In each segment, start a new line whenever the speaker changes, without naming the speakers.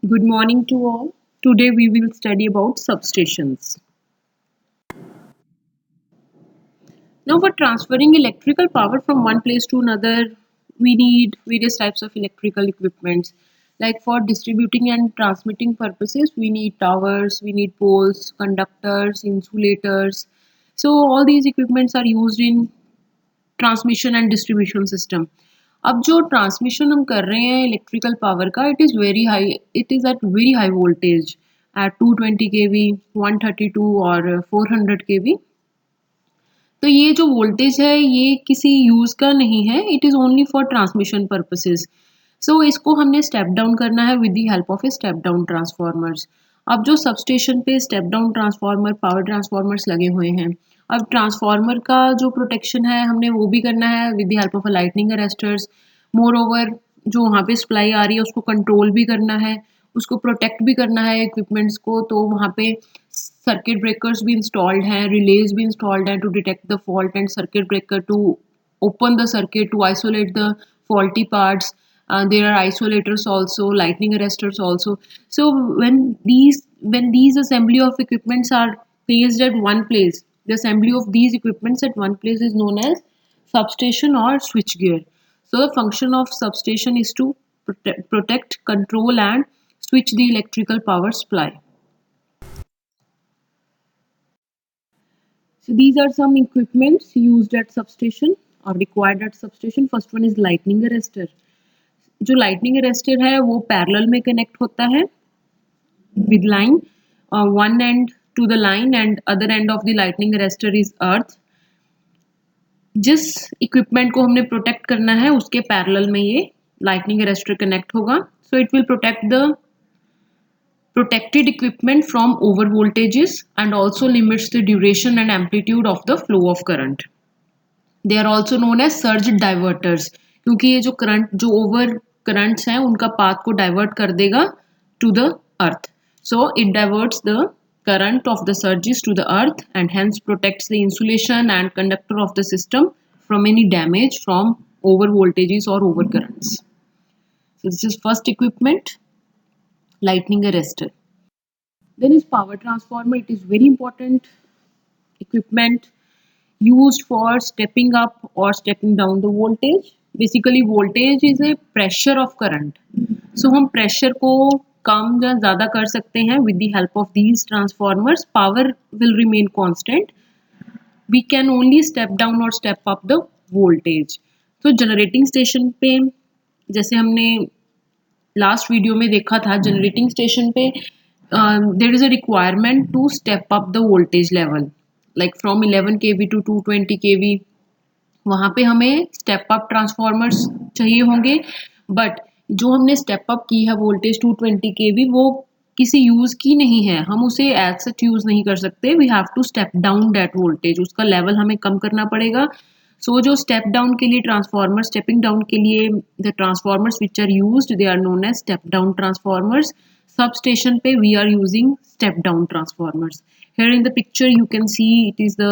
Good morning to all. Today we will study about substations. Now for transferring electrical power from one place to another, we need various types of electrical equipments. Like for distributing and transmitting purposes, we need towers, we need poles, conductors, insulators. So all these equipments are used in transmission and distribution system. अब जो transmission हम कर रहे हैं electrical power का, it is very high, it is at very high voltage at 220 kV, 132 और 400 kV. तो ये जो वोल्टेज है ये किसी यूज़ का नहीं है, it is only for transmission purposes. So इसको हमने स्टेप डाउन करना है with the help of a step down transformers. अब जो सबस्टेशन पे step down transformer, power transformers लगे हुए हैं, अब ट्रांसफार्मर का जो प्रोटेक्शन है हमने वो भी करना है with the help of a lightning arresters. More over जो वहाँ पे सप्लाई आ रही है उसको कंट्रोल भी करना है, उसको प्रोटेक्ट भी करना है इक्विपमेंट्स को. तो वहाँ पे सर्किट ब्रेकर्स भी इंस्टॉल्ड हैं, रिलेज भी इंस्टॉल्ड हैं to detect the fault and circuit breaker to open the circuit to isolate the faulty parts. There are isolators also, lightning arresters also. So when these assembly of equipments are placed at one place, the assembly of these equipments at one place is known as substation or switchgear. So the function of substation is to protect, control and switch the electrical power supply. So these are some equipments used at substation or required at substation. First one is lightning arrestor. जो lightning arrestor है वो parallel में connect होता है with line. One end to the line and other end of the lightning arrestor is earth. जिस equipment को हमने protect करना है उसके parallel में ये lightning arrestor connect होगा. So it will protect the protected equipment from over voltages and also limits the duration and amplitude of the flow of current. They are also known as surge diverters क्योंकि ये जो current जो over currents हैं उनका path को divert कर देगा to the earth. So it diverts the current of the surges to the earth and hence protects the insulation and conductor of the system from any damage from over voltages or over currents. So this is first equipment, lightning arrestor. Then is power transformer. It is very important equipment used for stepping up or stepping down the voltage. Basically voltage is a pressure of current. So हम pressure को कम या ज़्यादा कर सकते हैं with the help of these transformers. Power will remain constant. We can only step down or step up the voltage. So generating station पे जैसे हमने लास्ट वीडियो में देखा था, जनरेटिंग स्टेशन पे there is a requirement to step up the voltage level like from 11 kV to 220 kV. वहाँ पे हमें स्टेप अप ट्रांसफार्मर्स चाहिए होंगे, बट जो हमने स्टेप अप की है वोल्टेज 220 kV वो किसी यूज़ की नहीं है, हम उसे एज सच यूज़ नहीं कर सकते. We have to step down that voltage, उसका लेवल हमें कम करना पड़ेगा. सो जो स्टेप डाउन के लिए ट्रांसफार्मर, स्टेपिंग डाउन के लिए the transformers which are used they are known as step down transformers. Substation पे we are using step down transformers. Here in the picture you can see it is the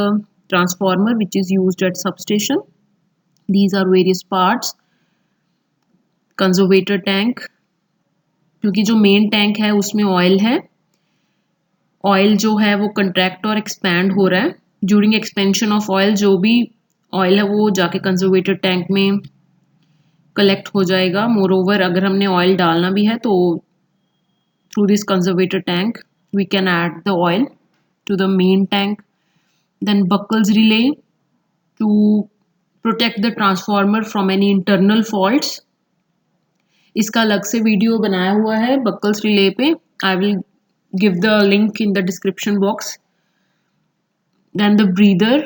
transformer which is used at substation. These are various parts. Conservator tank, क्योंकि जो main tank है उसमें oil है, oil जो है वो contract और expand हो रहा है. ड्यूरिंग एक्सपेंशन ऑफ ऑयल जो भी ऑयल है वो जाके कंजर्वेटर टैंक में कलेक्ट हो जाएगा. मोर ओवर अगर हमने ऑयल डालना भी है तो through this conservator tank we can add the oil to the main tank. Then buckles relay to protect the transformer from any internal faults. इसका अलग से वीडियो बनाया हुआ है buckles relay पे. I will give the link in the description box. Then the breather.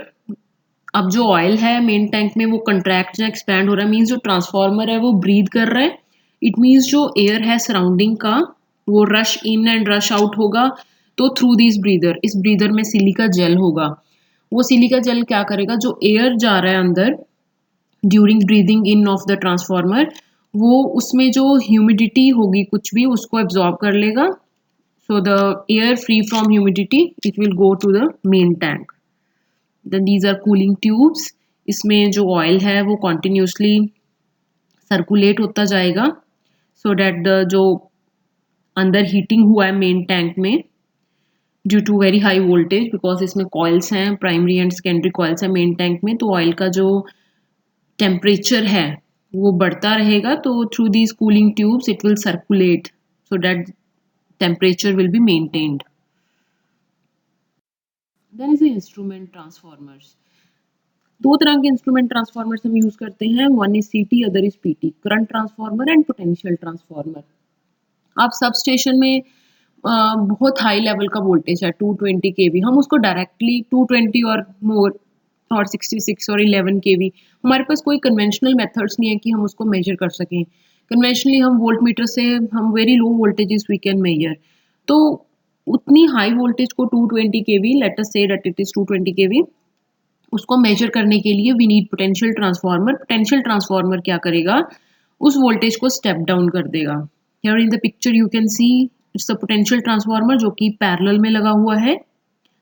अब जो oil है मेन टैंक में वो कंट्रैक्ट या एक्सपैंड हो रहा है, मीन्स जो ट्रांसफार्मर है वो ब्रीथ कर रहा है. इट मीन्स जो एयर है सराउंडिंग का वो rush in and rush out होगा. तो थ्रू दिस ब्रीदर, इस ब्रीदर में सिलिका जेल होगा. वो सिलिका जेल क्या करेगा, जो एयर जा रहा है अंदर during breathing in of the transformer, वो उसमें जो ह्यूमिडिटी होगी कुछ भी उसको एब्जॉर्ब कर लेगा. So the air free from humidity it will go to the main tank. Then these are cooling tubes. इसमें जो ऑयल है वो कॉन्टिन्यूसली सर्कुलेट होता जाएगा सो डैट द जो अंदर हीटिंग हुआ है मेन टैंक में due to very high voltage, because इसमें कॉइल्स हैं, प्राइमरी एंड सेकेंडरी कॉइल्स हैं मेन टैंक में, तो ऑयल का जो टेम्परेचर है वो बढ़ता रहेगा, तो through these cooling tubes it will circulate so that temperature will be maintained. Then is instrument transformers. दो तरह के इंस्ट्रूमेंट ट्रांसफॉर्मर्स हम यूज करते हैं, one is CT, other is PT, current transformer and potential transformer. आप sub station में बहुत high level का वोल्टेज है 220 केवी, हम उसको डायरेक्टली 220 और मोर और 66 और 11 केवी, हमारे पास कोई कन्वेंशनल मेथड्स नहीं है कि हम उसको मेजर कर सकें. कन्वेंशनली हम वोल्ट मीटर से हम very low voltages we can measure. तो उतनी हाई वोल्टेज को 220 केवी, let us say that it is 220 केवी, उसको मेजर करने के लिए we need potential transformer. Potential transformer क्या करेगा, उस वोल्टेज को स्टेप डाउन कर देगा. Here in the picture you can see it's the potential transformer जो कि पैरेलल में लगा हुआ है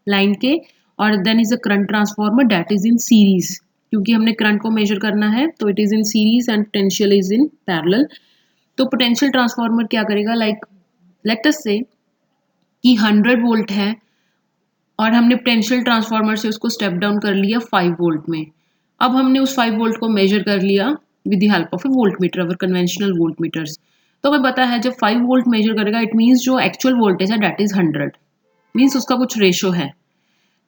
लाइन के, और then is a current transformer that is in series, क्योंकि हमने करंट को मेजर करना है तो it is in series and potential is in parallel. तो पोटेंशियल ट्रांसफार्मर क्या करेगा, लाइक लेट अस से कि 100 वोल्ट है और हमने पोटेंशियल ट्रांसफार्मर से उसको स्टेप डाउन कर लिया 5 वोल्ट में. अब हमने उस 5 वोल्ट को मेजर कर लिया with the help of a voltmeter, our conventional voltmeters. तो हमें पता है जब 5 वोल्ट मेजर करेगा इट मीन्स जो एक्चुअल वोल्टेज है दैट इज 100, मीन्स उसका कुछ रेशो है.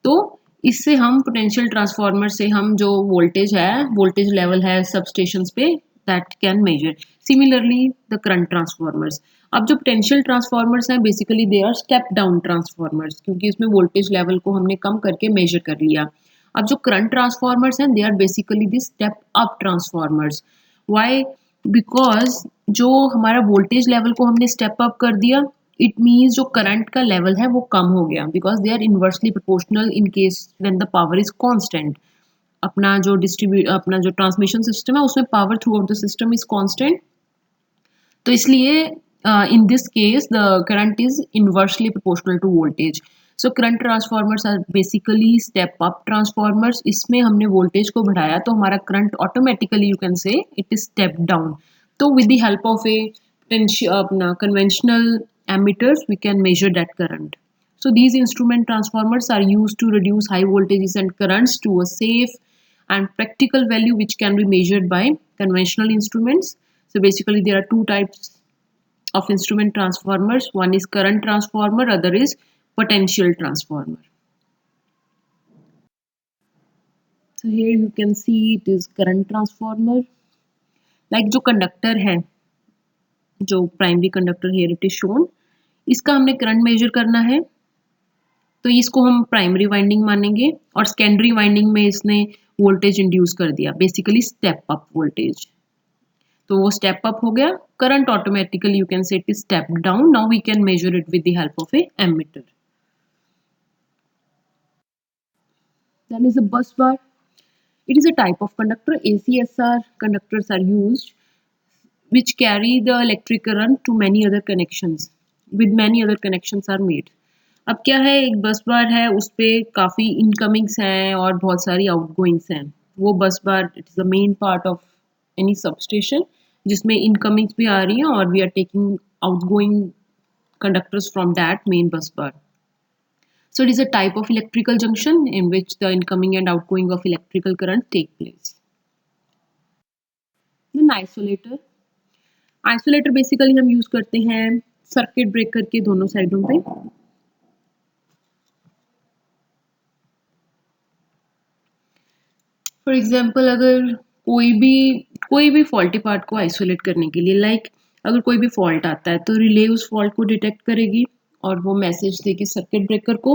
तो इससे हम पोटेंशियल ट्रांसफार्मर से हम जो वोल्टेज है, वोल्टेज लेवल है सब स्टेशंस पे, that can measure. Similarly the current transformers. अब जो पोटेंशियल ट्रांसफार्मर्स हैं basically they are step down transformers, क्योंकि इसमें वोल्टेज लेवल को हमने कम करके मेजर कर लिया. अब जो करंट ट्रांसफार्मर्स हैं they are basically the step up transformers. Why? Because जो हमारा वोल्टेज लेवल को हमने स्टेप अप कर दिया, इट मीन्स जो करंट का लेवल है वो कम हो गया, because they are inversely proportional in case when the power is constant. अपना जो ट्रांसमिशन सिस्टम है उसमें power throughout the system is constant, तो इसलिए in this case the current is inversely proportional to voltage. So current transformers are basically step up transformers. इसमें हमने voltage को बढ़ाया तो हमारा current automatically you can say it is step down. तो with the help of ए अपना conventional ammeters we can measure that current. So these instrument transformers are used to reduce high voltages and currents to a safe and practical value which can be measured by conventional instruments. So basically there are two types of instrument transformers, one is current transformer, other is potential transformer. So here you can see it is current transformer. Like जो conductor है, जो primary conductor here it is shown, इसका हमने current measure करना है तो इसको हम प्राइमरी वाइंडिंग मानेंगे, और सेकेंडरी वाइंडिंग में इसने वोल्टेज इंड्यूस कर दिया, बेसिकली स्टेप अप वोल्टेज. तो वो स्टेप अप हो गया, current automatically you can say it is step down. Now we can measure it with the help of a ammeter. Then is a bus bar. It is a type of conductor. ACSR conductors are used which carry the electric current to many other connections. With many other connections are made. अब क्या है, एक बस बार है, उस पर काफ़ी इनकमिंग्स हैं और बहुत सारी आउटगोइंग्स हैं. वो bus bar it is the main part of any substation जिसमें इनकमिंग्स भी आ रही हैं और we are taking outgoing conductors from that main bus bar. So it is a type of electrical junction in which the incoming and outgoing of electrical current take place. Then isolator. Isolator basically हम use करते हैं circuit breaker के दोनों साइडों पे. For example अगर कोई भी फॉल्टी पार्ट को आइसोलेट करने के लिए, लाइक अगर कोई भी फॉल्ट आता है तो रिले उस फॉल्ट को डिटेक्ट करेगी और वो मैसेज देगी सर्किट ब्रेकर को,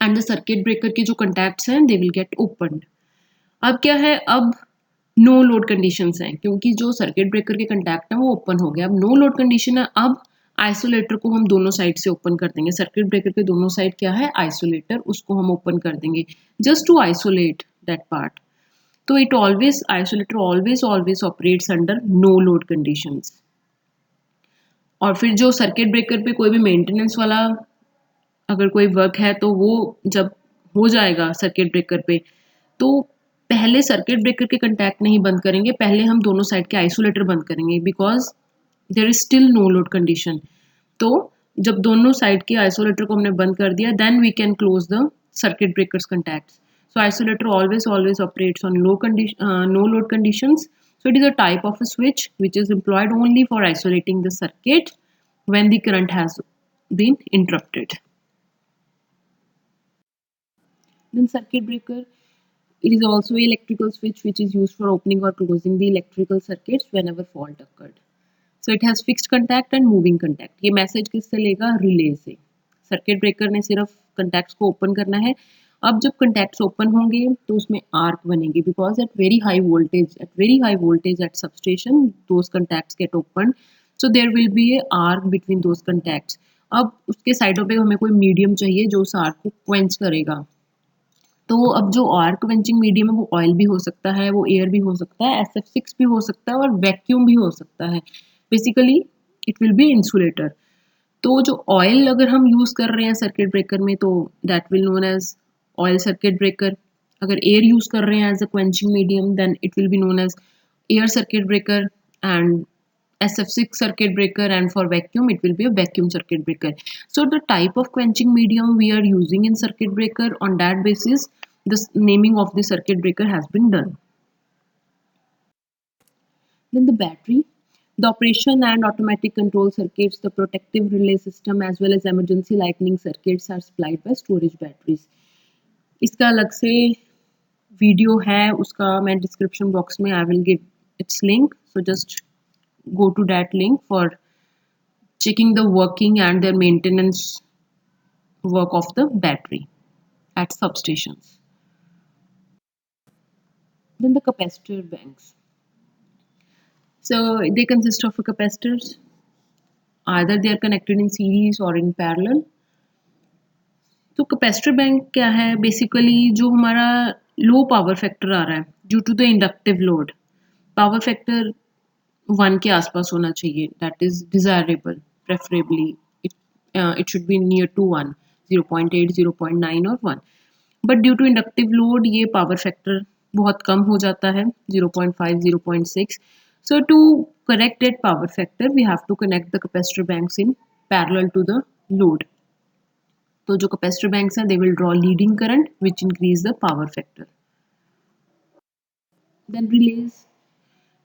एंड द सर्किट ब्रेकर के जो कंटैक्ट्स हैं दे विल गेट ओपनड. अब क्या है, अब नो लोड कंडीशंस हैं क्योंकि जो सर्किट ब्रेकर के कंटैक्ट हैं वो ओपन हो गया. अब नो लोड कंडीशन है, अब आइसोलेटर को हम दोनों साइड से ओपन कर देंगे. सर्किट ब्रेकर के दोनों साइड क्या है, आइसोलेटर, उसको हम ओपन कर देंगे just to isolate that part. तो it always isolator always operates under no load conditions. और फिर जो सर्किट ब्रेकर पे कोई भी मेंटेनेंस वाला अगर कोई वर्क है तो वो जब हो जाएगा सर्किट ब्रेकर पे, तो पहले सर्किट ब्रेकर के कंटैक्ट नहीं बंद करेंगे, पहले हम दोनों साइड के आइसोलेटर बंद करेंगे because there is still no load condition. तो जब दोनों साइड के आइसोलेटर को हमने बंद कर दिया, then we can close the circuit breakers contacts. So isolator always operates on no load conditions. So it is a type of a switch which is employed only for isolating the circuit when the current has been interrupted. Then circuit breaker, it is also an electrical switch which is used for opening or closing the electrical circuits whenever fault occurred. So it has fixed contact and moving contact. ये message किससे लेगा? Relay से. Circuit breaker ने सिर्फ contacts को open करना है. अब जब कंटैक्ट्स ओपन होंगे तो उसमें आर्क बनेगी, because at very high voltage at substation those contacts get open, so there will be a arc between those contacts. अब उसके साइडों पे हमें कोई मीडियम चाहिए जो उस आर्क को क्वेंच करेगा. तो अब जो आर्क क्वेंचिंग मीडियम है वो ऑयल भी हो सकता है, वो एयर भी हो सकता है, SF6 भी हो सकता है और वैक्यूम भी हो सकता है. Basically it will B insulator. तो जो ऑयल अगर हम यूज़ कर रहे हैं सर्किट ब्रेकर में तो that will known as oil circuit breaker. अगर एयर यूज़ कर रहे हैं as a quenching medium then it will be known as air circuit breaker and SF6 circuit breaker, and for vacuum it will be a vacuum circuit breaker. So the type of quenching medium we are using in circuit breaker, on that basis the naming of the circuit breaker has been done. Then the battery, the operation and automatic control circuits, the protective relay system as well as emergency lightning circuits are supplied by storage batteries. इसका अलग से video है, उसका मैं description box में I will give its link, so just go to that link for checking the working and their maintenance work of the battery at substations. Then the capacitor banks. So they consist of capacitors. Either they are connected in series or in parallel. तो capacitor bank क्या है? Basically जो हमारा low power factor आ रहा है due to the inductive load, power factor 1 के आसपास होना चाहिए. That is desirable. Preferably it should be near to 1, 0.8, 0.9 और 1. But due to inductive load ये पावर फैक्टर बहुत कम हो जाता है, 0.5, 0.6. So to correct that power factor we have to connect the capacitor banks in parallel to the load. तो जो capacitor banks हैं they will draw leading current which increase the power factor. Then relays.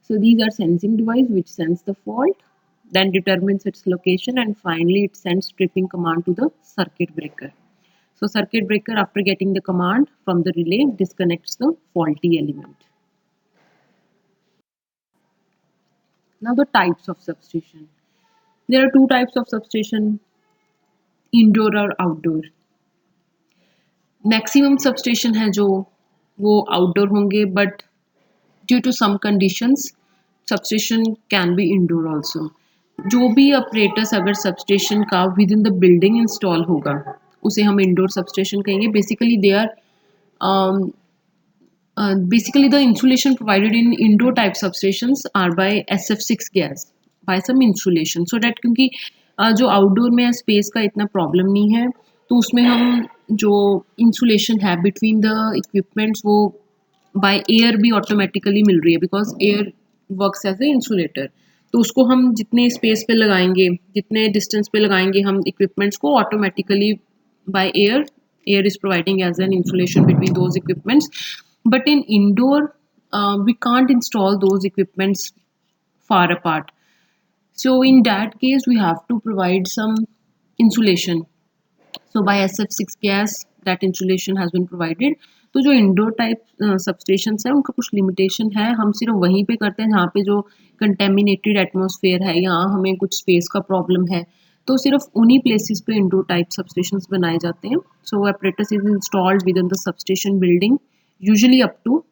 So these are sensing device which sense the fault, then determines its location, and finally it sends tripping command to the circuit breaker. So circuit breaker, after getting the command from the relay, disconnects the faulty element. Now the types of substation. There are two types of substation, indoor और outdoor. Maximum substation है जो वो outdoor होंगे, but due to some conditions substation can be indoor also. जो भी operators अगर substation का within the building install होगा उसे हम इंडोर सबस्टेशन कहेंगे. Basically they are basically the insulation provided in indoor type substations are by SF6 gas by some insulation, so that क्योंकि जो आउटडोर में स्पेस का इतना प्रॉब्लम नहीं है तो उसमें हम जो इंसुलेशन है बिटवीन द इक्विपमेंट्स वो बाय एयर भी ऑटोमेटिकली मिल रही है, because air works as a insulator. तो उसको हम जितने स्पेस पे लगाएंगे, जितने डिस्टेंस पे लगाएंगे हम इक्विपमेंट्स को, automatically by air is providing as an insulation between those equipments. But in indoor we can't install those equipments far apart. So in that case we have to provide some insulation. So by SF6 gas that insulation has been provided. तो जो indoor type substations है उनका कुछ limitation है. हम सिर्फ वहीं पे करते हैं जहाँ पे जो कंटेमिनेटेड एटमॉस्फेयर है या हमें कुछ स्पेस का प्रॉब्लम है, तो सिर्फ उन्हीं प्लेसेस पे इंडोर टाइप सबस्टेशंस बनाए जाते हैं. सो apparatus is installed within the substation building, usually up to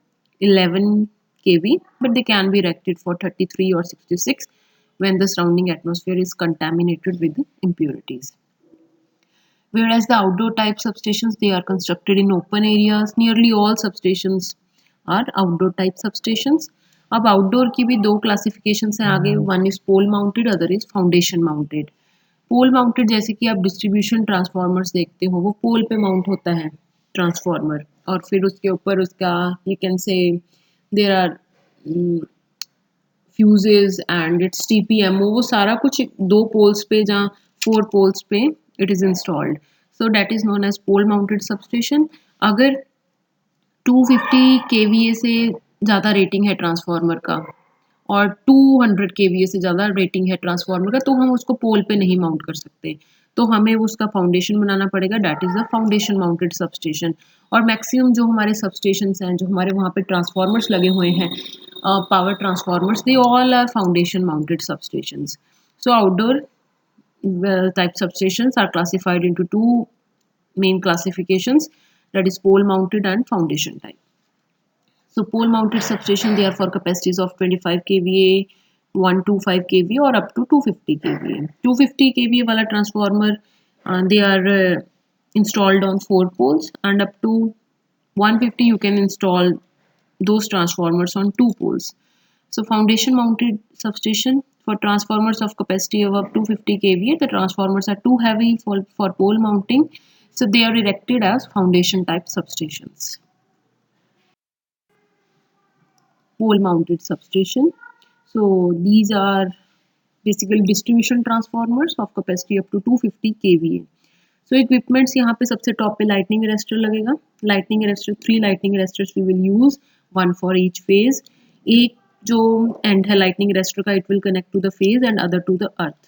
11 kV, but they can be erected for 33 or 66 when the surrounding atmosphere is contaminated with impurities. Whereas the outdoor type substations, they are constructed in open areas. Nearly all substations are outdoor type substations. अब outdoor की भी दो classifications हैं आगे. One is pole mounted, other is foundation mounted. Pole mounted जैसे कि आप distribution transformers देखते हो, वो pole पे mount होता है transformer, और फिर उसके ऊपर उसका you can say there are fuses and its TPMO, वो सारा कुछ दो poles पे जहाँ 4 पोल्स पे it is installed, so that is known as pole mounted substation. अगर 250 केवीए से ज़्यादा रेटिंग है ट्रांसफार्मर का और 200 केवीए से ज़्यादा रेटिंग है ट्रांसफार्मर का, तो हम उसको पोल पे नहीं माउंट कर सकते, तो हमें उसका फाउंडेशन बनाना पड़ेगा, that is the foundation mounted substation. और मैक्सिमम जो हमारे सबस्टेशंस हैं, जो हमारे वहाँ पे ट्रांसफार्मर्स लगे हुए हैं, power transformers, they all are foundation mounted substations. So outdoor type substations are classified into two main classifications, that is pole mounted and foundation type. So pole mounted substation, they are for capacities of 25 kVA, 125 kVA or up to 250 kVA. 250 kVA wala transformer, they are installed on 4 poles, and up to 150 you can install those transformers on 2 poles. So foundation mounted substation, for transformers of capacity of up to 50 kVA, the transformers are too heavy for pole mounting, so they are erected as foundation type substations. Pole mounted substation. So these are basically distribution transformers of capacity up to 250 kVA. So equipments, यहाँ पे सबसे top पे lightning arrestor लगेगा. Lightning arrestor, 3 lightning arrestors we will use, 1 for each phase. एक जो end है lightning arrestor का, it will connect to the phase and other to the earth.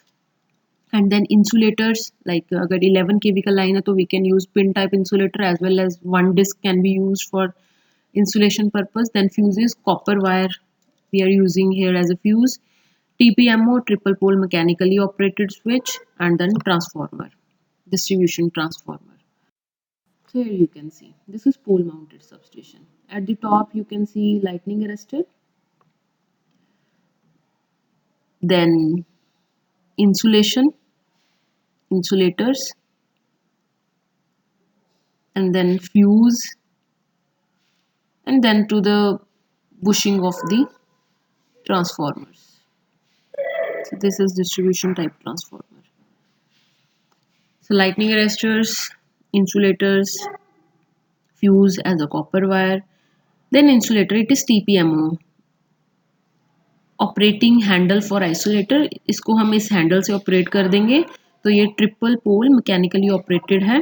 And then insulators, like अगर 11 kV का line है तो we can use pin type insulator, as well as one disc can be used for insulation purpose. Then fuses, copper wire we are using here as a fuse. TPMO, triple pole mechanically operated switch, and then transformer, distribution transformer. So here you can see, this is pole mounted substation. At the top you can see lightning arrestor, then insulation, insulators, and then fuse, and then to the bushing of the transformers. So this is distribution type transformer. So lightning arrestors, insulators, fuse as a copper wire, then insulator, it is TPMO, operating handle for isolator, इसको हम इस handle से operate कर देंगे, तो ये triple पोल mechanically operated है।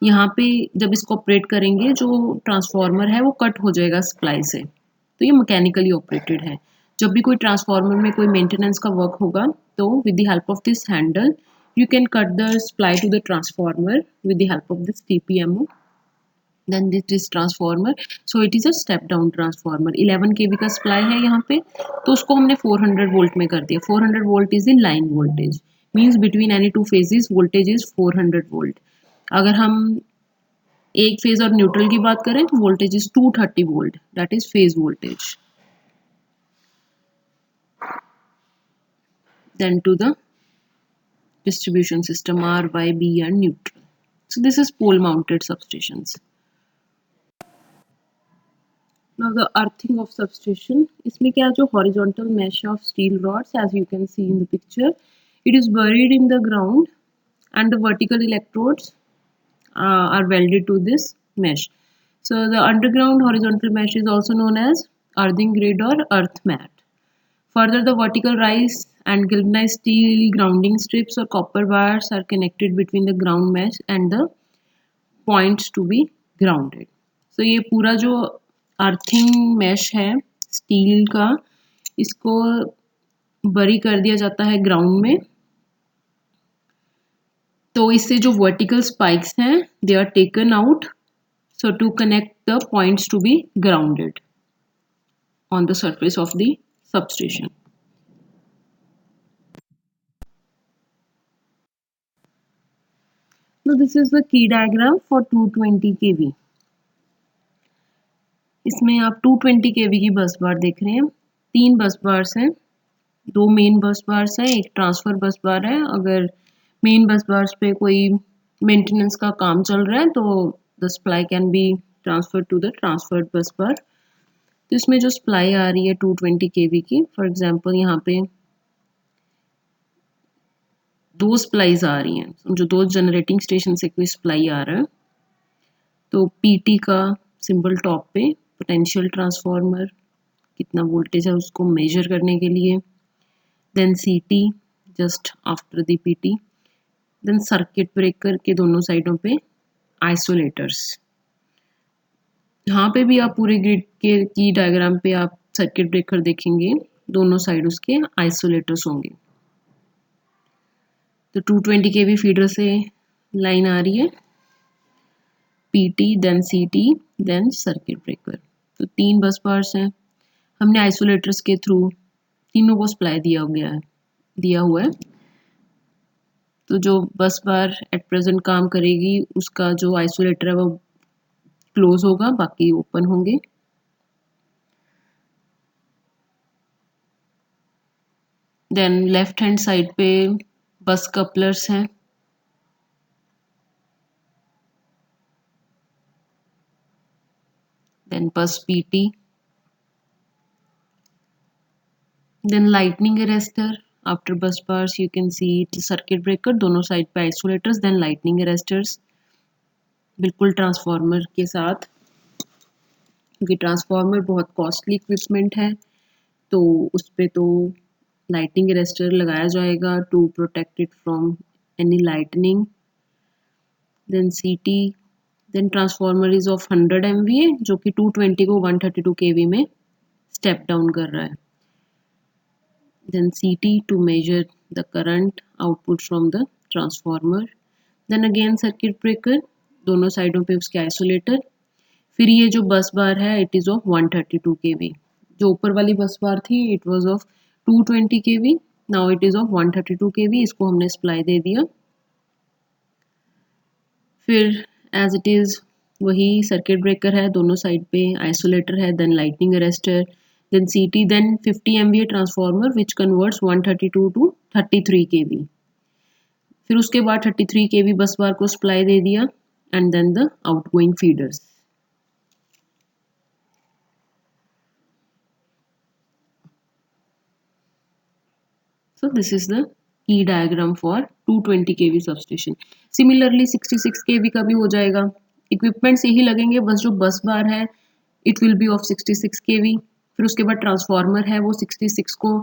यहाँ पे जब इसको ऑपरेट करेंगे, जो ट्रांसफार्मर है वो कट हो जाएगा सप्लाई से, तो ये मैकेनिकली ऑपरेटेड है। जब भी कोई ट्रांसफार्मर में कोई मेंटेनेंस का वर्क होगा, तो with the help of this handle you can cut the supply to the transformer with the help of this TPMO. Then this is transformer, so it is a step down transformer. 11 kV का supply है यहाँ पे, तो उसको हमने 400 volt में कर दिया. 400 volt is the line voltage, means between any two phases voltage is 400 volt. अगर हम एक फेज और न्यूट्रल की बात करें तो voltage is 230 volt, that is phase voltage. Then to the distribution system R, Y, B and neutral. So this is pole mounted substations. Now the earthing of substation, इसमें क्या जो horizontal mesh of steel rods, as you can see in the picture, it is buried in the ground and the vertical electrodes are welded to this mesh. So the underground horizontal mesh is also known as earthing grid or earth mat. Further, the vertical rise and galvanized steel grounding strips or copper wires are connected between the ground mesh and the points to be grounded. So ये पूरा जो earthing mash है steel का, इसको बरी कर दिया जाता है ग्राउंड में, तो इससे जो वर्टिकल स्पाइक्स हैं they are taken out, so to connect the points to be grounded on the surface of the substation. Now this is the key diagram for 220 kV. इसमें आप 220 kV की बस बार देख रहे हैं. 3 बस बार्स हैं, 2 मेन बस बार्स हैं, एक ट्रांसफर बस बार है. अगर मेन बस बार्स पे कोई मेंटेनेंस का काम चल रहा है तो the supply can be transfer to the transferred bus bar. तो इसमें जो सप्लाई आ रही है 220 kV की, फॉर एग्जांपल यहाँ पे 2 सप्लाईज आ रही हैं, जो 2 जनरेटिंग स्टेशन से कोई सप्लाई आ रहा है, तो पीटी का सिंबल टॉप पे, पोटेंशियल ट्रांसफार्मर कितना वोल्टेज है उसको मेजर करने के लिए, then CT just after the PT, then circuit breaker के दोनों साइडों पे आइसोलेटर्स। यहाँ पे भी आप पूरे ग्रिड के की डायग्राम पे आप सर्किट ब्रेकर देखेंगे, दोनों साइड उसके आइसोलेटर्स होंगे। तो 220 kV फीडर से लाइन आ रही है, PT then CT then circuit breaker. तो 3 बस बार्स हैं, हमने आइसोलेटर्स के थ्रू तीनों को सप्लाई दिया हुआ है। तो जो बस बार एट प्रेजेंट काम करेगी उसका जो आइसोलेटर है वो क्लोज होगा, बाकी ओपन होंगे। देन लेफ्ट हैंड साइड पे बस कपलर्स हैं, then bus PT, then lightning arrester. After bus bars you can see circuit breaker, दोनों साइड पे आइसोलेटर्स, देन लाइटनिंग अरेस्टर्स, बिल्कुल ट्रांसफार्मर के साथ, क्योंकि ट्रांसफार्मर बहुत कॉस्टली इक्विपमेंट है तो उस पर तो लाइटनिंग अरेस्टर लगाया जाएगा to protect it from any lightning. Then CT, then transformer is of 100 MVA जो कि 220 को 132 kV में स्टेप डाउन कर रहा है। Then CT to measure the current output from the transformer. Then again circuit breaker, दोनों साइडों पे उसके आइसोलेटर। फिर ये जो बस बार है इट इज़ ऑफ 132 kV। जो ऊपर वाली बस बार थी it was of 220 kV, now it is of 132 kV। इसको हमने सप्लाई दे दिया। फिर एज इट इज़ वही सर्किट ब्रेकर है, दोनों साइड पे आइसोलेटर है, then lightning arrester, then CT, then 50 MVA transformer which converts 132 to 33 kV। फिर उसके बाद 33 kV बस बार को सप्लाई दे दिया and then the outgoing feeders. So this is the key diagram for 220 kV substation. Similarly 66 kV का भी हो जाएगा, इक्विपमेंट्स यही लगेंगे, बस जो बस बार है it will B of 66 kV। फिर उसके बाद ट्रांसफार्मर है वो 66 को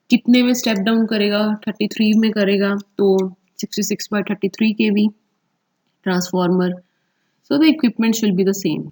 कितने में स्टेप डाउन करेगा, 33 में करेगा, तो 66 by 33 kV transformer. So the equipments will be the same.